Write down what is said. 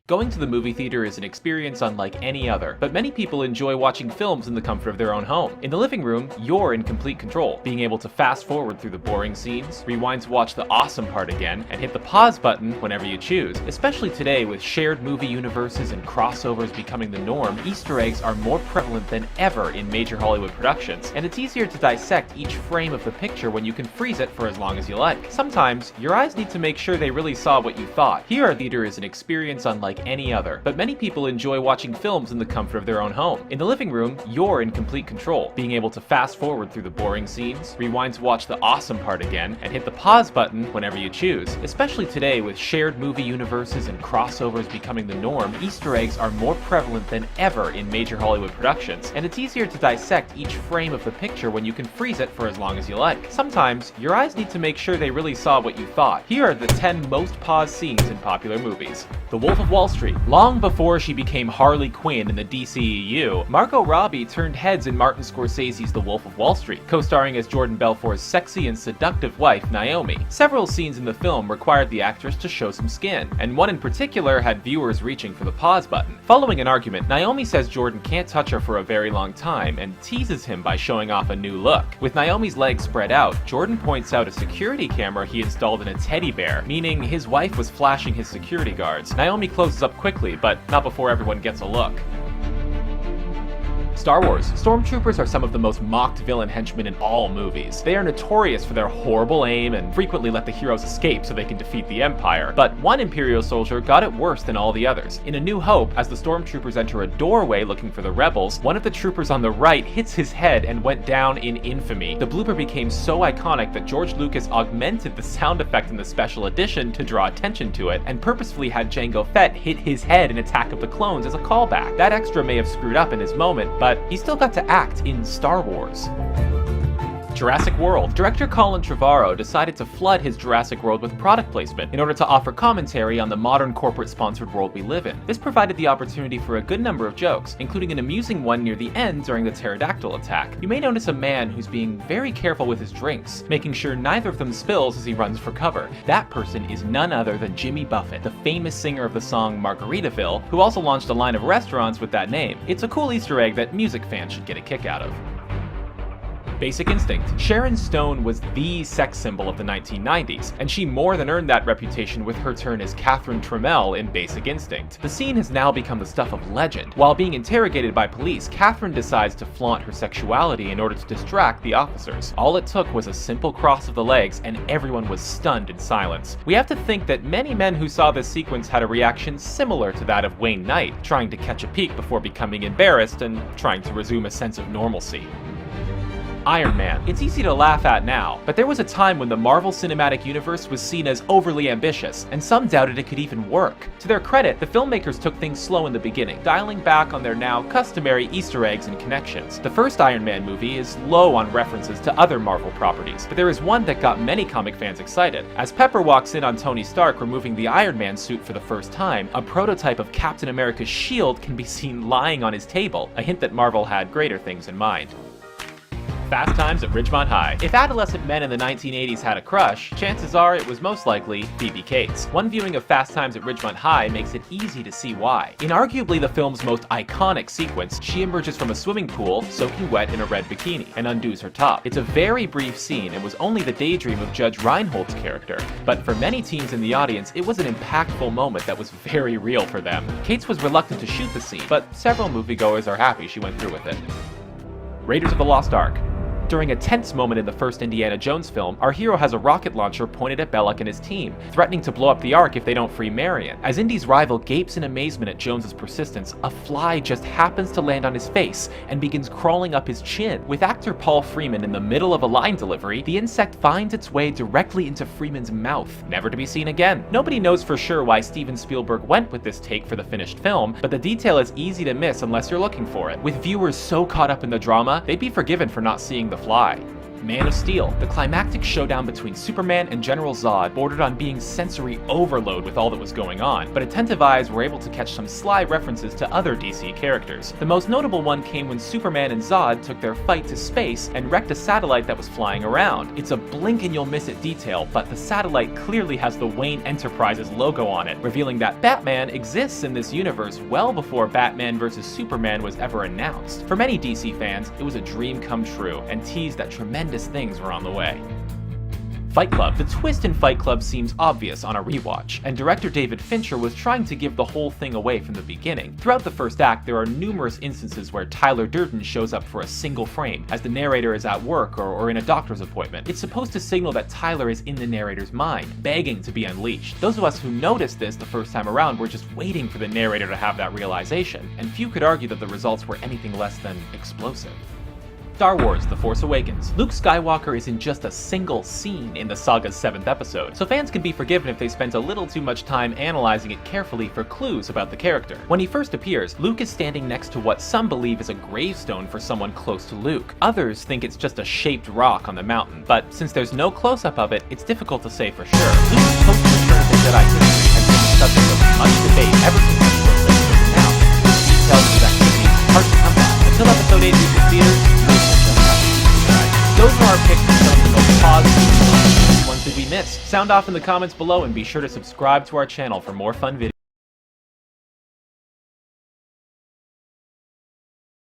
Going to the movie theater is an experience unlike any other, but many people enjoy watching films in the comfort of their own home. In the living room, you're in complete control, being able to fast forward through the boring scenes, rewind to watch the awesome part again, and hit the pause button whenever you choose. Especially today, with shared movie universes and crossovers becoming the norm, Easter eggs are more prevalent than ever in major Hollywood productions, and it's easier to dissect each frame of the picture when you can freeze it for as long as you like. Sometimes, your eyes need to make sure they really saw what you thought. Here, our theater is an experience unlike any other, but many people enjoy watching films in the comfort of their own home. In the living room, you're in complete control, being able to fast forward through the boring scenes, rewind to watch the awesome part again, and hit the pause button whenever you choose. Especially today, with shared movie universes and crossovers becoming the norm, Easter eggs are more prevalent than ever in major Hollywood productions, and it's easier to dissect each frame of the picture when you can freeze it for as long as you like. Sometimes, your eyes need to make sure they really saw what you thought. Here are the 10 most paused scenes in popular movies. The Wolf of Wall Street. Long before she became Harley Quinn in the DCEU, Margot Robbie turned heads in Martin Scorsese's The Wolf of Wall Street, co-starring as Jordan Belfort's sexy and seductive wife, Naomi. Several scenes in the film required the actress to show some skin, and one in particular had viewers reaching for the pause button. Following an argument, Naomi says Jordan can't touch her for a very long time and teases him by showing off a new look. With Naomi's legs spread out, Jordan points out a security camera he installed in a teddy bear, meaning his wife was flashing his security guards. Naomi closes up quickly, but not before everyone gets a look. Star Wars. Stormtroopers are some of the most mocked villain henchmen in all movies. They are notorious for their horrible aim and frequently let the heroes escape so they can defeat the Empire. But one Imperial soldier got it worse than all the others. In A New Hope, as the Stormtroopers enter a doorway looking for the rebels, one of the troopers on the right hits his head and went down in infamy. The blooper became so iconic that George Lucas augmented the sound effect in the special edition to draw attention to it, and purposefully had Jango Fett hit his head in Attack of the Clones as a callback. That extra may have screwed up in his moment, but he still got to act in Star Wars. Jurassic World. Director Colin Trevorrow decided to flood his Jurassic World with product placement in order to offer commentary on the modern corporate-sponsored world we live in. This provided the opportunity for a good number of jokes, including an amusing one near the end during the pterodactyl attack. You may notice a man who's being very careful with his drinks, making sure neither of them spills as he runs for cover. That person is none other than Jimmy Buffett, the famous singer of the song Margaritaville, who also launched a line of restaurants with that name. It's a cool Easter egg that music fans should get a kick out of. Basic Instinct. Sharon Stone was the sex symbol of the 1990s, and she more than earned that reputation with her turn as Catherine Trammell in Basic Instinct. The scene has now become the stuff of legend. While being interrogated by police, Catherine decides to flaunt her sexuality in order to distract the officers. All it took was a simple cross of the legs, and everyone was stunned in silence. We have to think that many men who saw this sequence had a reaction similar to that of Wayne Knight, trying to catch a peek before becoming embarrassed and trying to resume a sense of normalcy. Iron Man. It's easy to laugh at now, but there was a time when the Marvel Cinematic Universe was seen as overly ambitious, and some doubted it could even work. To their credit, the filmmakers took things slow in the beginning, dialing back on their now customary Easter eggs and connections. The first Iron Man movie is low on references to other Marvel properties, but there is one that got many comic fans excited. As Pepper walks in on Tony Stark removing the Iron Man suit for the first time, a prototype of Captain America's shield can be seen lying on his table, a hint that Marvel had greater things in mind. Fast Times at Ridgemont High. If adolescent men in the 1980s had a crush, chances are it was most likely Phoebe Cates. One viewing of Fast Times at Ridgemont High makes it easy to see why. In arguably the film's most iconic sequence, she emerges from a swimming pool, soaking wet in a red bikini, and undoes her top. It's a very brief scene and was only the daydream of Judge Reinhold's character, but for many teens in the audience, it was an impactful moment that was very real for them. Cates was reluctant to shoot the scene, but several moviegoers are happy she went through with it. Raiders of the Lost Ark. During a tense moment in the first Indiana Jones film, our hero has a rocket launcher pointed at Belloc and his team, threatening to blow up the Ark if they don't free Marion. As Indy's rival gapes in amazement at Jones's persistence, a fly just happens to land on his face and begins crawling up his chin. With actor Paul Freeman in the middle of a line delivery, the insect finds its way directly into Freeman's mouth, never to be seen again. Nobody knows for sure why Steven Spielberg went with this take for the finished film, but the detail is easy to miss unless you're looking for it. With viewers so caught up in the drama, they'd be forgiven for not seeing the fly. Man of Steel. The climactic showdown between Superman and General Zod bordered on being sensory overload with all that was going on, but attentive eyes were able to catch some sly references to other DC characters. The most notable one came when Superman and Zod took their fight to space and wrecked a satellite that was flying around. It's a blink and you'll miss it detail, but the satellite clearly has the Wayne Enterprises logo on it, revealing that Batman exists in this universe well before Batman vs. Superman was ever announced. For many DC fans, it was a dream come true, and teased that tremendous things were on the way. Fight Club. The twist in Fight Club seems obvious on a rewatch, and director David Fincher was trying to give the whole thing away from the beginning. Throughout the first act, there are numerous instances where Tyler Durden shows up for a single frame, as the narrator is at work or in a doctor's appointment. It's supposed to signal that Tyler is in the narrator's mind, begging to be unleashed. Those of us who noticed this the first time around were just waiting for the narrator to have that realization, and few could argue that the results were anything less than explosive. Star Wars: The Force Awakens. Luke Skywalker is in just a single scene in the saga's 7th episode, so fans can be forgiven if they spent a little too much time analyzing it carefully for clues about the character. When he first appears, Luke is standing next to what some believe is a gravestone for someone close to Luke. Others think it's just a shaped rock on the mountain, but since there's no close-up of it, it's difficult to say for sure. Luke's post-return to Jedi history has been the subject of much debate ever since the show was out. Details of his activities hard to come by. Until episode 8 reaches theaters, those are our picks for some of the most positive ones that we missed. Sound off in the comments below and be sure to subscribe to our channel for more fun videos.